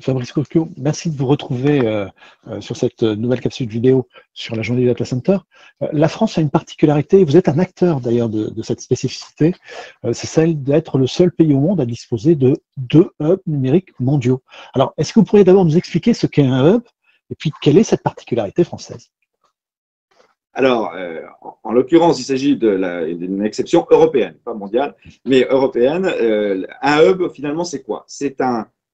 Fabrice Cocchio, merci de vous retrouver sur cette nouvelle capsule vidéo sur la journée du data center. La France a une particularité, vous êtes un acteur d'ailleurs de cette spécificité, c'est celle d'être le seul pays au monde à disposer de 2 hubs numériques mondiaux. Alors, est-ce que vous pourriez d'abord nous expliquer ce qu'est un hub et puis quelle est cette particularité française? Alors, en l'occurrence, il s'agit d'une exception européenne, pas mondiale, mais européenne. Un hub, finalement, c'est quoi? C'est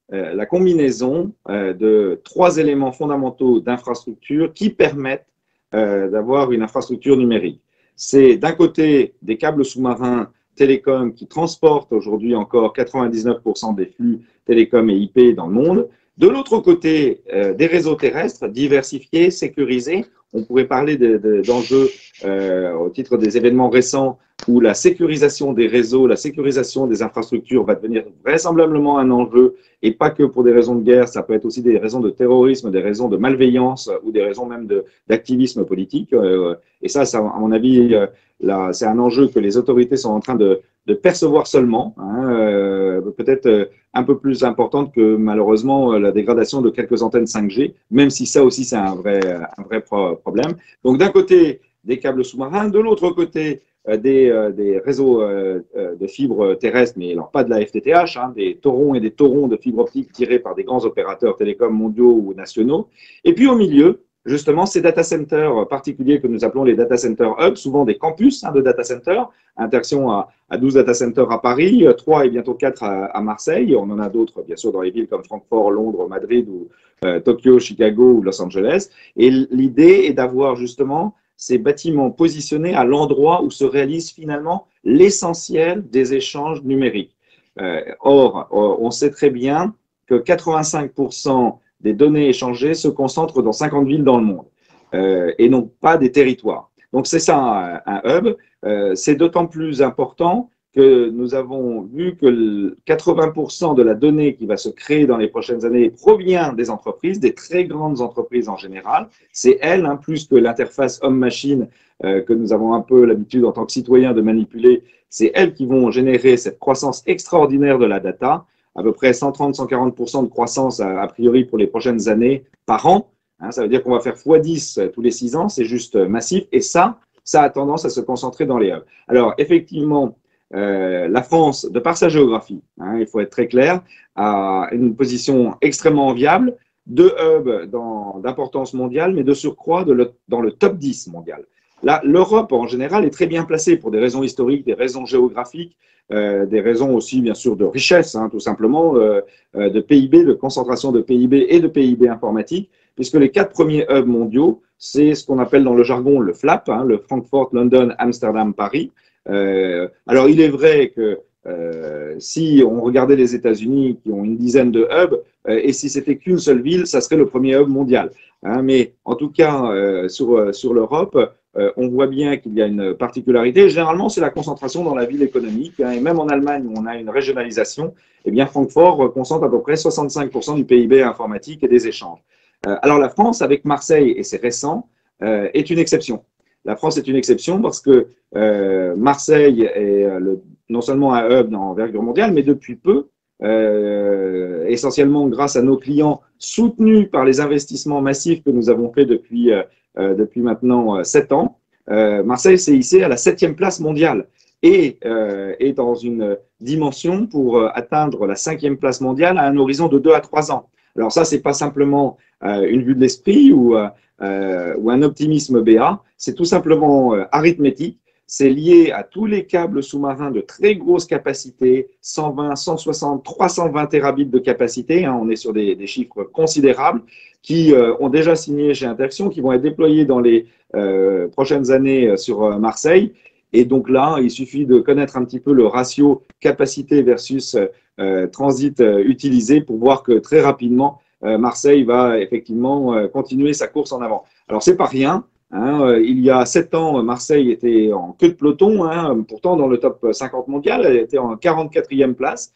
la combinaison de 3 éléments fondamentaux d'infrastructure qui permettent d'avoir une infrastructure numérique. C'est d'un côté des câbles sous-marins télécoms qui transportent aujourd'hui encore 99% des flux télécoms et IP dans le monde. De l'autre côté, des réseaux terrestres diversifiés, sécurisés. On pourrait parler d'enjeux au titre des événements récents où la sécurisation des réseaux, la sécurisation des infrastructures va devenir vraisemblablement un enjeu, et pas que pour des raisons de guerre, ça peut être aussi des raisons de terrorisme, des raisons de malveillance ou des raisons même d'activisme politique. Et ça, à mon avis, c'est un enjeu que les autorités sont en train de percevoir seulement, hein, peut-être un peu plus importante que malheureusement la dégradation de quelques antennes 5G, même si ça aussi c'est un vrai problème. Donc d'un côté des câbles sous-marins, de l'autre côté des réseaux de fibres terrestres, mais alors pas de la FTTH, hein, des torrents et des torrents de fibres optiques tirés par des grands opérateurs télécoms mondiaux ou nationaux. Et puis au milieu, justement, ces data centers particuliers que nous appelons les data center hubs, souvent des campus de data centers, interaction à 12 data centers à Paris, 3 et bientôt 4 à Marseille. On en a d'autres, bien sûr, dans les villes comme Francfort, Londres, Madrid, ou Tokyo, Chicago ou Los Angeles. Et l'idée est d'avoir justement ces bâtiments positionnés à l'endroit où se réalise finalement l'essentiel des échanges numériques. Or, on sait très bien que 85% des données échangées se concentrent dans 50 villes dans le monde et non pas des territoires. Donc, c'est ça un hub. C'est d'autant plus important que nous avons vu que 80% de la donnée qui va se créer dans les prochaines années provient des entreprises, des très grandes entreprises en général. C'est elles, plus que l'interface homme-machine que nous avons un peu l'habitude en tant que citoyens de manipuler, c'est elles qui vont générer cette croissance extraordinaire de la data, à peu près 130-140% de croissance a priori pour les prochaines années par an. Ça veut dire qu'on va faire x10 tous les 6 ans, c'est juste massif. Et ça a tendance à se concentrer dans les hubs. Alors, effectivement, la France, de par sa géographie, il faut être très clair, a une position extrêmement enviable, 2 hubs d'importance mondiale, mais de surcroît dans le top 10 mondial. Là, l'Europe, en général, est très bien placée pour des raisons historiques, des raisons géographiques, des raisons aussi, bien sûr, de richesse, tout simplement, de PIB, de concentration de PIB et de PIB informatique, puisque les 4 premiers hubs mondiaux, c'est ce qu'on appelle dans le jargon le FLAP, le Francfort, London, Amsterdam, Paris. Alors, il est vrai que si on regardait les États-Unis qui ont une dizaine de hubs, et si c'était qu'une seule ville, ça serait le premier hub mondial. Mais en tout cas, sur l'Europe, on voit bien qu'il y a une particularité. Généralement, c'est la concentration dans la ville économique. Et même en Allemagne, où on a une régionalisation, eh bien, Francfort concentre à peu près 65% du PIB informatique et des échanges. Alors, la France, avec Marseille, et c'est récent, est une exception. La France est une exception parce que Marseille est non seulement un hub d'envergure mondiale, mais depuis peu, essentiellement grâce à nos clients soutenus par les investissements massifs que nous avons faits depuis maintenant 7 ans, Marseille s'est hissé à la 7e place mondiale et est dans une dimension pour atteindre la 5e place mondiale à un horizon de 2 à 3 ans. Alors ça, c'est pas simplement une vue de l'esprit ou un optimisme béat, c'est tout simplement arithmétique. C'est lié à tous les câbles sous-marins de très grosse capacité, 120, 160, 320 terabits de capacité. On est sur des chiffres considérables qui ont déjà signé chez Interxion, qui vont être déployés dans les prochaines années sur Marseille. Et donc là, il suffit de connaître un petit peu le ratio capacité versus transit utilisé pour voir que très rapidement, Marseille va effectivement continuer sa course en avant. Alors, c'est pas rien. Il y a 7 ans, Marseille était en queue de peloton, pourtant dans le top 50 mondial, elle était en 44e place,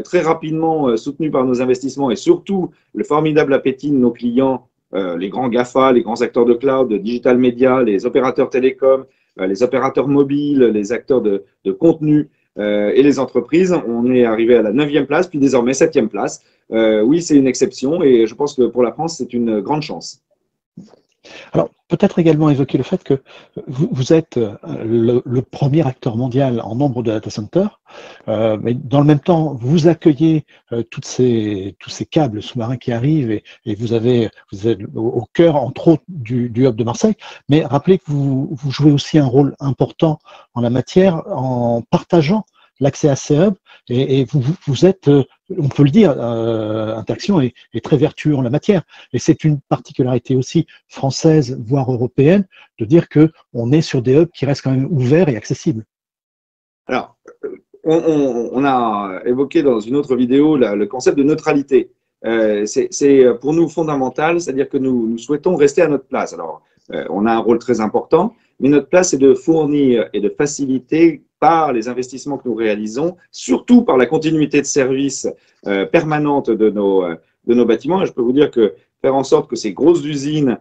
très rapidement soutenue par nos investissements et surtout le formidable appétit de nos clients, les grands GAFA, les grands acteurs de cloud, de digital media, les opérateurs télécoms, les opérateurs mobiles, les acteurs de contenu, et les entreprises, on est arrivé à la 9e place, puis désormais 7e place. Oui, c'est une exception et je pense que pour la France, c'est une grande chance. Alors, peut-être également évoquer le fait que vous êtes le premier acteur mondial en nombre de data centers, mais dans le même temps, vous accueillez tous ces câbles sous-marins qui arrivent et vous êtes au cœur, entre autres, du hub de Marseille. Mais rappelez que vous jouez aussi un rôle important en la matière en partageant l'accès à ces hubs et vous êtes, on peut le dire, Interaction est très vertueux en la matière. Et c'est une particularité aussi française, voire européenne, de dire qu'on est sur des hubs qui restent quand même ouverts et accessibles. Alors, on a évoqué dans une autre vidéo le concept de neutralité. C'est pour nous fondamental, c'est-à-dire que nous souhaitons rester à notre place. Alors, on a un rôle très important, mais notre place est de fournir et de faciliter par les investissements que nous réalisons, surtout par la continuité de service permanente de nos bâtiments. Et je peux vous dire que faire en sorte que ces grosses usines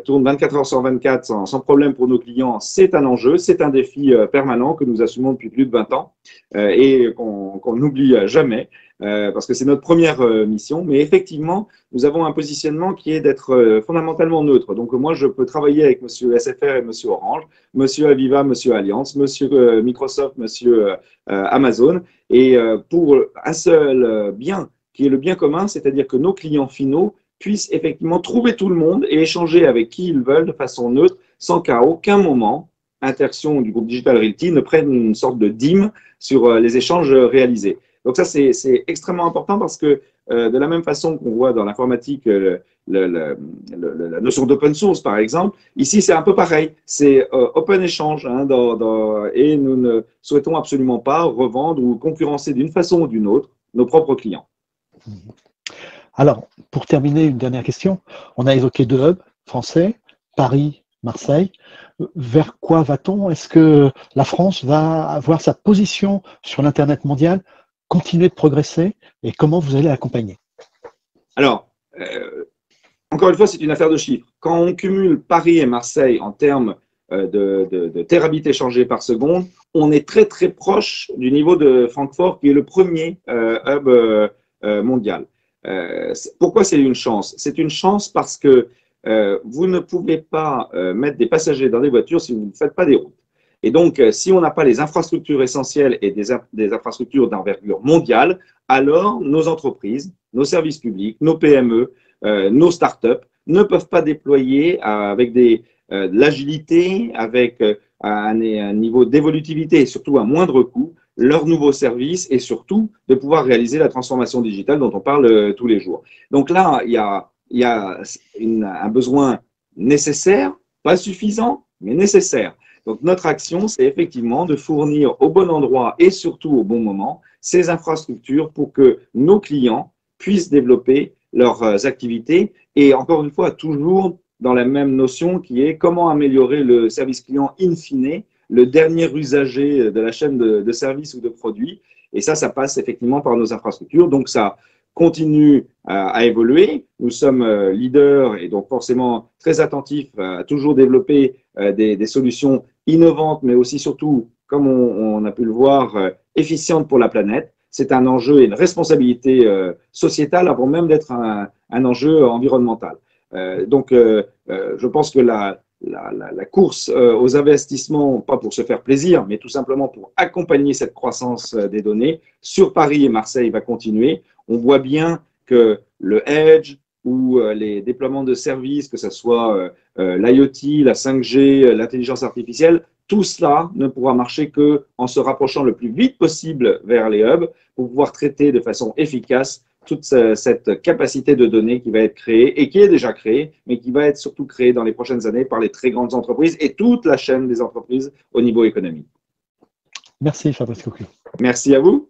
tournent 24 heures sur 24 sans problème pour nos clients, c'est un enjeu, c'est un défi permanent que nous assumons depuis plus de 20 ans et qu'on n'oublie jamais. Parce que c'est notre première mission, mais effectivement, nous avons un positionnement qui est d'être fondamentalement neutre. Donc moi, je peux travailler avec monsieur SFR et monsieur Orange, monsieur Aviva, monsieur Allianz, monsieur Microsoft, monsieur Amazon, et pour un seul bien, qui est le bien commun, c'est-à-dire que nos clients finaux puissent effectivement trouver tout le monde et échanger avec qui ils veulent de façon neutre, sans qu'à aucun moment, Interaction du groupe Digital Realty ne prenne une sorte de dîme sur les échanges réalisés. Donc ça, c'est extrêmement important parce que de la même façon qu'on voit dans l'informatique la notion d'open source, par exemple, ici, c'est un peu pareil. C'est open échange hein, et nous ne souhaitons absolument pas revendre ou concurrencer d'une façon ou d'une autre nos propres clients. Alors, pour terminer, une dernière question. On a évoqué 2 hubs français, Paris, Marseille. Vers quoi va-t-on? Est-ce que la France va avoir sa position sur l'Internet mondial, continuer de progresser et comment vous allez l'accompagner? Alors, encore une fois, c'est une affaire de chiffres. Quand on cumule Paris et Marseille en termes de terabits échangés par seconde, on est très très proche du niveau de Francfort qui est le premier hub mondial. Pourquoi c'est une chance? C'est une chance parce que vous ne pouvez pas mettre des passagers dans des voitures si vous ne faites pas des routes. Et donc, si on n'a pas les infrastructures essentielles et des infrastructures d'envergure mondiale, alors nos entreprises, nos services publics, nos PME, nos startups ne peuvent pas déployer avec l'agilité, avec un niveau d'évolutivité et surtout un moindre coût, leurs nouveaux services et surtout de pouvoir réaliser la transformation digitale dont on parle tous les jours. Donc là, il y a un besoin nécessaire, pas suffisant, mais nécessaire. Donc notre action, c'est effectivement de fournir au bon endroit et surtout au bon moment ces infrastructures pour que nos clients puissent développer leurs activités et encore une fois, toujours dans la même notion qui est comment améliorer le service client in fine, le dernier usager de la chaîne de services ou de produits. Et ça passe effectivement par nos infrastructures. Donc ça continue à évoluer. Nous sommes leaders et donc forcément très attentifs à toujours développer des solutions innovantes, mais aussi surtout, comme on a pu le voir, efficientes pour la planète. C'est un enjeu et une responsabilité sociétale avant même d'être un enjeu environnemental. Donc, je pense que la course aux investissements, pas pour se faire plaisir, mais tout simplement pour accompagner cette croissance des données sur Paris et Marseille va continuer. On voit bien que le edge ou les déploiements de services, que ce soit l'IoT, la 5G, l'intelligence artificielle, tout cela ne pourra marcher qu'en se rapprochant le plus vite possible vers les hubs pour pouvoir traiter de façon efficace toute cette capacité de données qui va être créée et qui est déjà créée, mais qui va être surtout créée dans les prochaines années par les très grandes entreprises et toute la chaîne des entreprises au niveau économique. Merci Fabrice Coquelin. Merci à vous.